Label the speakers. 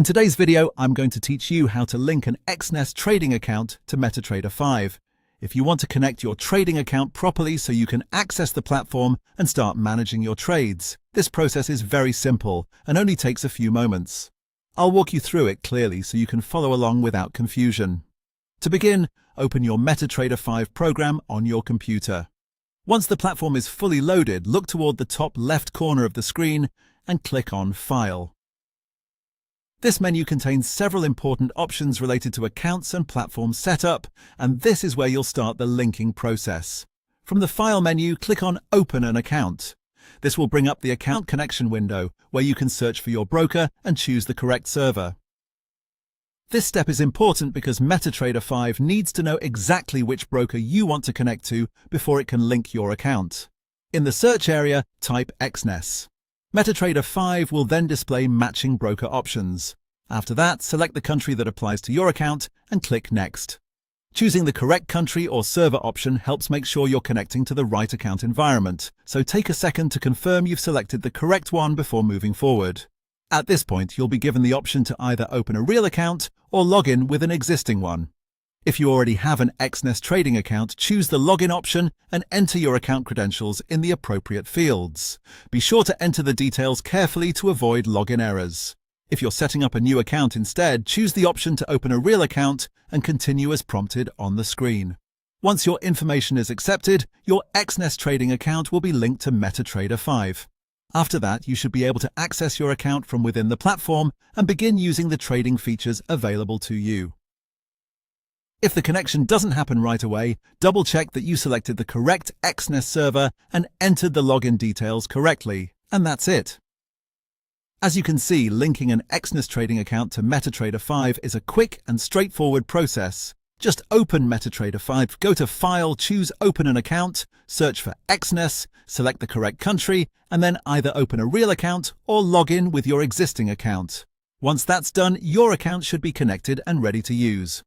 Speaker 1: In today's video, I'm going to teach you how to link an Exness trading account to MetaTrader 5. If you want to connect your trading account properly so you can access the platform and start managing your trades, this process is very simple and only takes a few moments. I'll walk you through it clearly so you can follow along without confusion. To begin, open your MetaTrader 5 program on your computer. Once the platform is fully loaded, look toward the top left corner of the screen and click on File. This menu contains several important options related to accounts and platform setup, and this is where you'll start the linking process. From the File menu, click on Open an Account. This will bring up the Account Connection window, where you can search for your broker and choose the correct server. This step is important because MetaTrader 5 needs to know exactly which broker you want to connect to before it can link your account. In the search area, type Exness. MetaTrader 5 will then display matching broker options. After that, select the country that applies to your account and click Next. Choosing the correct country or server option helps make sure you're connecting to the right account environment, so take a second to confirm you've selected the correct one before moving forward. At this point, you'll be given the option to either open a real account or log in with an existing one. If you already have an Exness trading account, choose the login option and enter your account credentials in the appropriate fields. Be sure to enter the details carefully to avoid login errors. If you're setting up a new account instead, choose the option to open a real account and continue as prompted on the screen. Once your information is accepted, your Exness trading account will be linked to MetaTrader 5. After that, you should be able to access your account from within the platform and begin using the trading features available to you. If the connection doesn't happen right away, double-check that you selected the correct Exness server and entered the login details correctly, and that's it. As you can see, linking an Exness trading account to MetaTrader 5 is a quick and straightforward process. Just open MetaTrader 5, go to File, choose Open an Account, search for Exness, select the correct country, and then either open a real account or log in with your existing account. Once that's done, your account should be connected and ready to use.